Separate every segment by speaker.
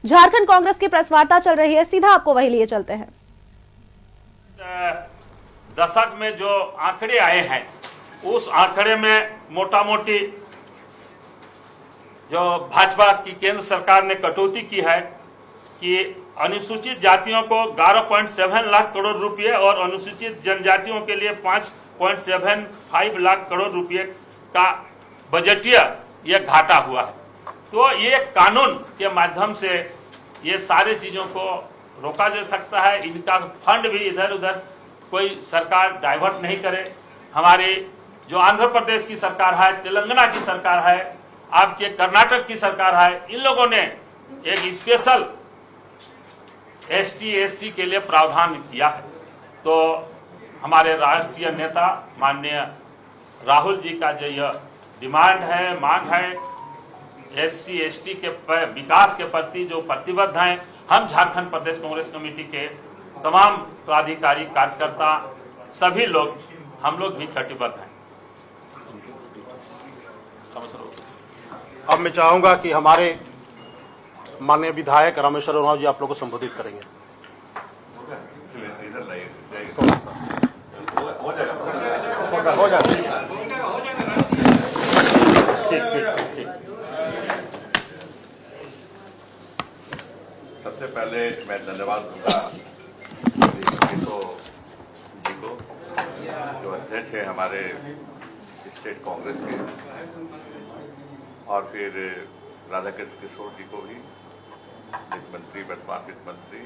Speaker 1: झारखंड कांग्रेस की प्रेस वार्ता चल रही है, सीधा आपको वही लिए चलते हैं।
Speaker 2: दशक में जो आंकड़े आए हैं उस आंकड़े में मोटा मोटी जो भाजपा की केंद्र सरकार ने कटौती की है कि अनुसूचित जातियों को 11.7 लाख करोड़ रुपए और अनुसूचित जनजातियों के लिए 5.75 लाख करोड़ रुपए का बजटीय ये घाटा हुआ है। तो ये कानून के माध्यम से ये सारे चीज़ों को रोका जा सकता है। इनका फंड भी इधर उधर कोई सरकार डाइवर्ट नहीं करे। हमारी जो आंध्र प्रदेश की सरकार है, तेलंगाना की सरकार है, आपके कर्नाटक की सरकार है, इन लोगों ने एक स्पेशल ST/SC के लिए प्रावधान किया है। तो हमारे राष्ट्रीय नेता माननीय राहुल जी का जो यह डिमांड है, मांग है, SC/ST के विकास के प्रति जो प्रतिबद्ध हैं, हम झारखंड प्रदेश कांग्रेस कमेटी के तमाम पदाधिकारी, कार्यकर्ता, सभी लोग, हम लोग भी कटिबद्ध हैं।
Speaker 3: अब मैं चाहूंगा कि हमारे माननीय विधायक रामेश्वर उरांव जी आप लोग को संबोधित करेंगे। थोड़ा सा हो जाएगा।
Speaker 2: ठीक।
Speaker 4: सबसे पहले मैं धन्यवाद दूंगा जी को, जो अध्यक्ष है हमारे स्टेट कांग्रेस के, और फिर राधाकृष्ण किशोर जी को भी, वित्त मंत्री, वर्तमान वित्त मंत्री।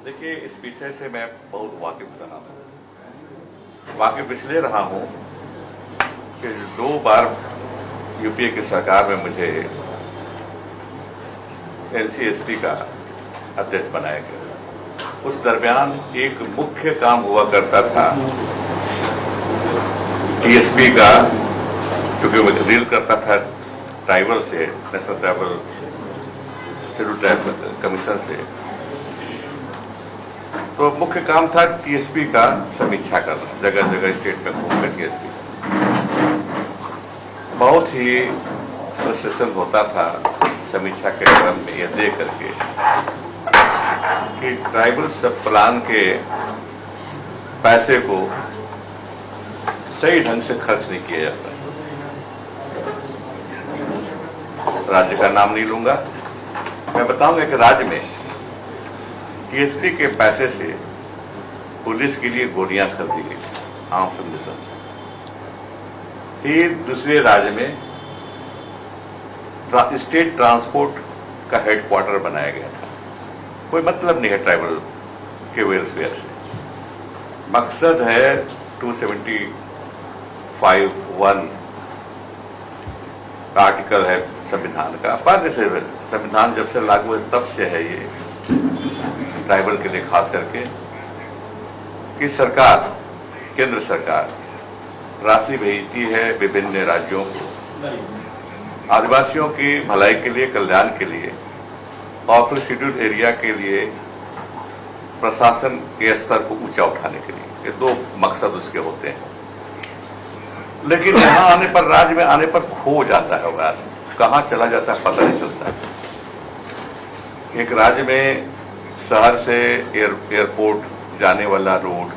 Speaker 4: देखिए, इस विषय से मैं बहुत वाकिफ रहा हूँ। वाकिफ इसलिए रहा हूँ कि 2 बार यूपीए की सरकार में मुझे NC/ST का अध्यक्ष बनाया गया। उस दरमियान एक मुख्य काम हुआ करता था TSP का, क्योंकि वो डील करता था ट्राइबल से, national tribal schedule tribe commission से। तो मुख्य काम था TSP का समीक्षा करना, जगह जगह स्टेट में घूमकर TSP। बहुत ही फ्रस्ट्रेशन होता था समीक्षा के क्रम में यह देख करके कि ट्राइबल सब प्लान के पैसे को सही ढंग से खर्च नहीं किया जाता। राज्य का नाम नहीं लूंगा, मैं बताऊंगा कि राज्य में TSP के पैसे से पुलिस के लिए गोलियां खरीदी गई, आम समझ। फिर दूसरे राज्य में स्टेट ट्रांसपोर्ट का हेडक्वार्टर बनाया गया था। कोई मतलब नहीं है ट्राइबल के वेलफेयर से। मकसद है 275(1) आर्टिकल है संविधान का, पहले से संविधान जब से लागू है तब से है ये, ट्राइबल के लिए खास करके, कि सरकार, केंद्र सरकार राशि भेजती है विभिन्न राज्यों को आदिवासियों की भलाई के लिए, कल्याण के लिए, और फिर शेड्यूल एरिया के लिए प्रशासन के स्तर को ऊंचा उठाने के लिए। ये 2 मकसद उसके होते हैं। लेकिन यहाँ आने पर, राज्य में आने पर खो जाता है वैसे, कहाँ चला जाता है पता नहीं चलता है। एक राज्य में शहर से एयरपोर्ट जाने वाला रोड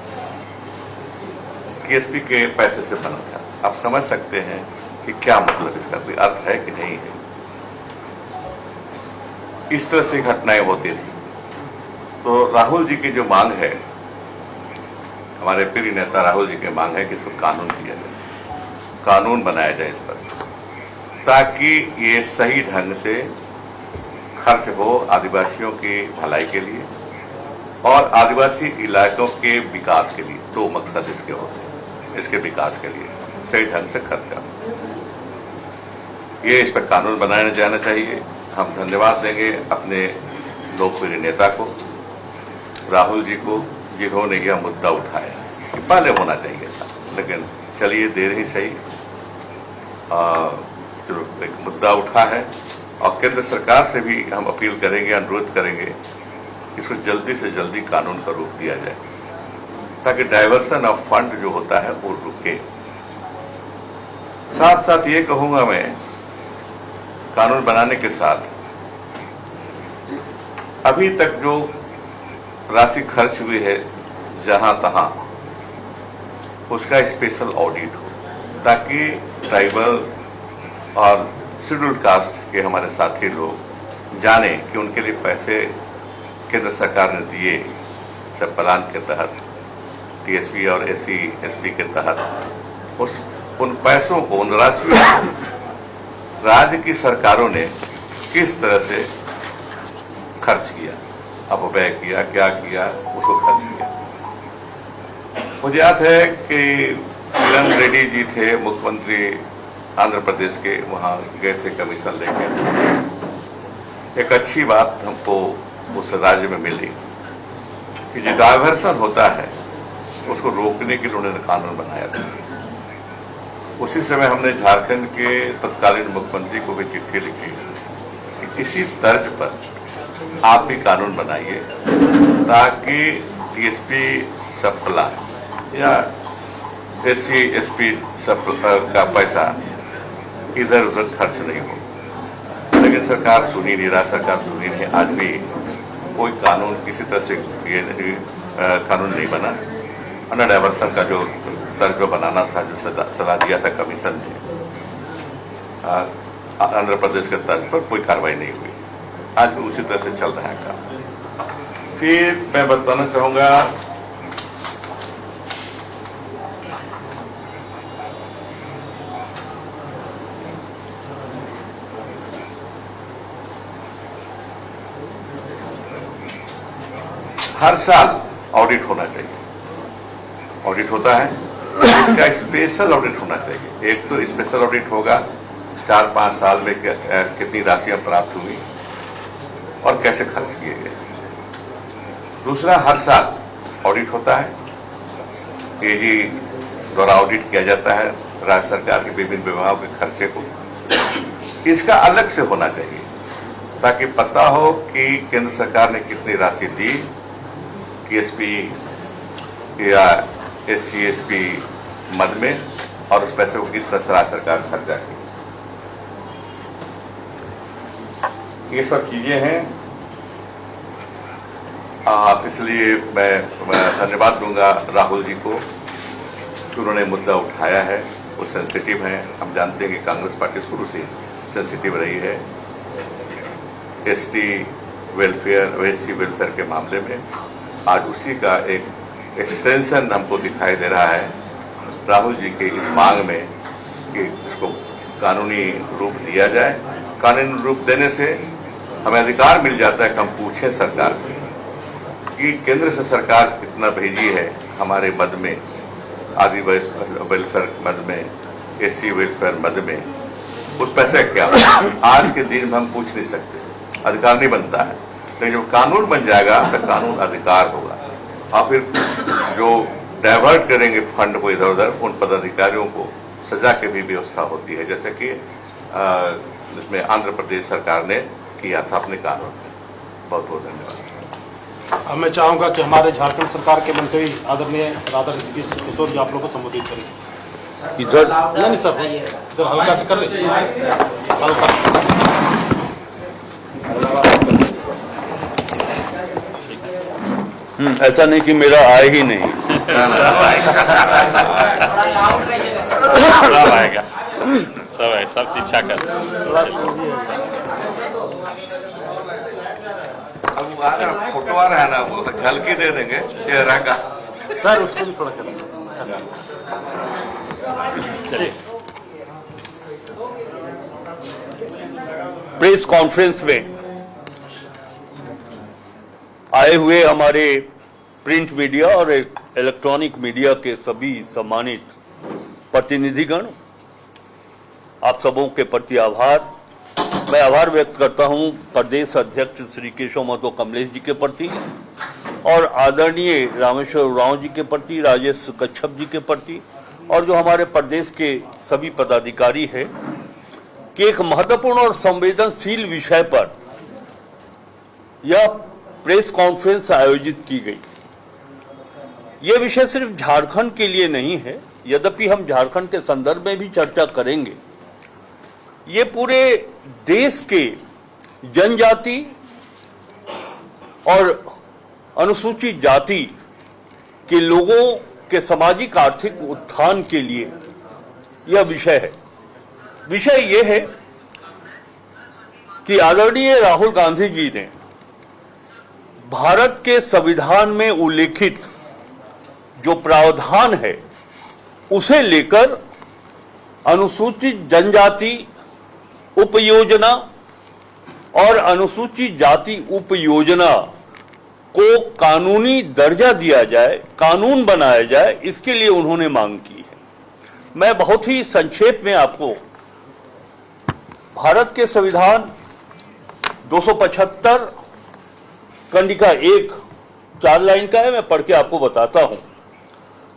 Speaker 4: TSP के पैसे से बना था। आप समझ सकते हैं कि क्या मतलब, इसका कोई अर्थ है कि नहीं है। इस तरह से घटनाएं होती थी। तो राहुल जी की जो मांग है, हमारे प्रिय नेता राहुल जी की मांग है कि इसको कानून किया जाए, कानून बनाया जाए इस पर, ताकि ये सही ढंग से खर्च हो आदिवासियों की भलाई के लिए और आदिवासी इलाकों के विकास के लिए। 2 मकसद इसके होते हैं, इसके विकास के लिए सही ढंग से खर्चा, ये इस पर कानून बनाया जाना चाहिए। हम धन्यवाद देंगे अपने लोकप्रिय नेता को, राहुल जी को, जिन्होंने यह मुद्दा उठाया। पहले होना चाहिए था, लेकिन चलिए देर ही सही, चलो एक मुद्दा उठा है। और केंद्र सरकार से भी हम अपील करेंगे, अनुरोध करेंगे, इसको जल्दी से जल्दी कानून का रूप दिया जाए, ताकि डाइवर्सन ऑफ फंड जो होता है वो रुके। साथ साथ ये कहूंगा मैं, कानून बनाने के साथ अभी तक जो राशि खर्च हुई है जहां तहां, उसका स्पेशल ऑडिट हो, ताकि ट्राइबल और शेड्यूल्ड कास्ट के हमारे साथी लोग जाने कि उनके लिए पैसे केंद्र सरकार ने दिए सब प्लान के तहत, टीएसपी और एससी एसपी के तहत, उन पैसों को, उन राशियों को राज्य की सरकारों ने किस तरह से खर्च किया, अपव्यय किया, क्या किया, उसको खर्च किया। मुझे याद है कि किरण रेड्डी जी थे मुख्यमंत्री आंध्र प्रदेश के, वहां गए थे कमीशन लेकर। एक अच्छी बात हमको उस राज्य में मिली कि जो डायवर्सन होता है उसको रोकने के लिए उन्होंने कानून बनाया था। उसी समय हमने झारखंड के तत्कालीन मुख्यमंत्री को भी चिट्ठी लिखी कि इसी तर्ज पर आप भी कानून बनाइए ताकि टीएसपी सप्लाई या एससी एसपी का पैसा इधर उधर खर्च नहीं हो। लेकिन सरकार सुनी नहीं, राज्य सरकार सुनी नहीं। आज भी कोई कानून किसी तरह से ये कानून नहीं बना। अंडर डायवर्सन का जो तर्ज बनाना था, जो सलाह दिया था कमीशन ने, आंध्र प्रदेश के तर्ज पर कोई कार्रवाई नहीं हुई। आज भी उसी तरह से चल रहा है काम। फिर मैं बताना चाहूंगा हर साल ऑडिट होना चाहिए। ऑडिट होता है, इसका स्पेशल ऑडिट होना चाहिए। एक तो स्पेशल ऑडिट होगा 4-5 साल में कितनी राशियां प्राप्त हुई और कैसे खर्च किए गए। दूसरा, हर साल ऑडिट होता है, एजी द्वारा ऑडिट किया जाता है राज्य सरकार के विभिन्न विभागों के खर्चे को। इसका अलग से होना चाहिए ताकि पता हो कि केंद्र सरकार ने कितनी राशि दी टीएसपी या एससी एसपी मद में, और उस पैसे को किस तरह से राज्य सरकार खर्चा की। ये सब चीजें हैं। इसलिए मैं धन्यवाद दूंगा राहुल जी को कि उन्होंने मुद्दा उठाया है। वो सेंसिटिव है। हम जानते हैं कि कांग्रेस पार्टी शुरू से सेंसिटिव रही है एसटी वेलफेयर, एससी वेलफेयर के मामले में। आज उसी का एक एक्सटेंशन हमको दिखाई दे रहा है राहुल जी के इस मांग में कि इसको कानूनी रूप दिया जाए। कानूनी रूप देने से हमें अधिकार मिल जाता है कि हम पूछें सरकार से कि केंद्र से सरकार कितना भेजी है हमारे मद में, आदिवासी वेलफेयर मद में, एससी वेलफेयर मद में, उस पैसे क्या। आज के दिन में हम पूछ नहीं सकते, अधिकार नहीं बनता है। लेकिन जब कानून बन जाएगा तो कानून अधिकार होगा। और फिर जो डाइवर्ट करेंगे फंड को इधर उधर, उन पदाधिकारियों को सजा की भी व्यवस्था होती है, जैसे कि जिसमें आंध्र प्रदेश सरकार ने किया था अपने कानून में। बहुत बहुत धन्यवाद।
Speaker 3: अब मैं चाहूंगा कि हमारे झारखंड सरकार के मंत्री आदरणीय राधा किशोर जी आप लोगों को संबोधित करें।
Speaker 5: इधर
Speaker 3: नहीं सर, इधर हल्का से कर ले, हल्का।
Speaker 5: ऐसा नहीं कि मेरा आए ही नहीं।
Speaker 2: सब आएगा, सब है, सब इच्छा कर।
Speaker 4: अब वो आ रहा, फोटो आ रहा है ना, वो झलकी दे देंगे चेहरा का।
Speaker 3: सर उसको भी थोड़ा कर।
Speaker 5: प्रेस कॉन्फ्रेंस में आए हुए हमारे प्रिंट मीडिया और इलेक्ट्रॉनिक मीडिया के सभी सम्मानित प्रतिनिधिगण, आप सबों के प्रति आभार। मैं आभार व्यक्त करता हूं प्रदेश अध्यक्ष श्री केशव महतो कमलेश जी के प्रति और आदरणीय रामेश्वर उरांव जी के प्रति, राजेश कच्छप जी के प्रति, और जो हमारे प्रदेश के सभी पदाधिकारी हैं कि एक महत्वपूर्ण और संवेदनशील विषय पर यह प्रेस कॉन्फ्रेंस आयोजित की गई। यह विषय सिर्फ झारखंड के लिए नहीं है, यद्यपि हम झारखंड के संदर्भ में भी चर्चा करेंगे। ये पूरे देश के जनजाति और अनुसूचित जाति के लोगों के सामाजिक आर्थिक उत्थान के लिए यह विषय है। विषय यह है कि आदरणीय राहुल गांधी जी ने भारत के संविधान में उल्लेखित जो प्रावधान है उसे लेकर अनुसूचित जनजाति उपयोजना और अनुसूचित जाति उपयोजना को कानूनी दर्जा दिया जाए, कानून बनाया जाए, इसके लिए उन्होंने मांग की है। मैं बहुत ही संक्षेप में आपको भारत के संविधान 275 कंडिका 1 4 लाइन का है, मैं पढ़ के आपको बताता हूं,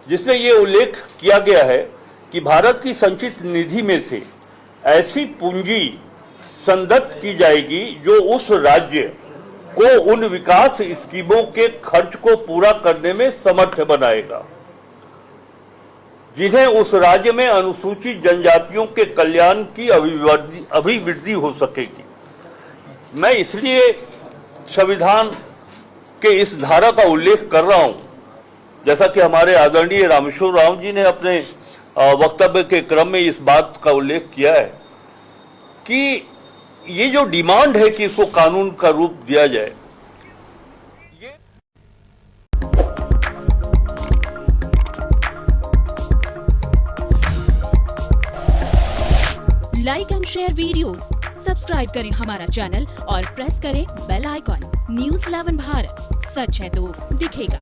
Speaker 5: जिसमें यह उल्लेख किया गया है कि भारत की संचित निधि में से ऐसी पूंजी संदत्त की जाएगी जो उस राज्य को उन विकास स्कीमों के खर्च को पूरा करने में समर्थ बनाएगा जिन्हें उस राज्य में अनुसूचित जनजातियों के कल्याण की अभिवृद्धि हो सकेगी। मैं इसलिए संविधान के इस धारा का उल्लेख कर रहा हूं, जैसा कि हमारे आदरणीय रामेश्वर राव जी ने अपने वक्तव्य के क्रम में इस बात का उल्लेख किया है कि ये जो डिमांड है कि इसको कानून का रूप दिया जाए,
Speaker 6: like and share videos, subscribe करें हमारा चैनल और प्रेस करें बेल आइकॉन। न्यूज़ 11 भारत, सच है तो दिखेगा।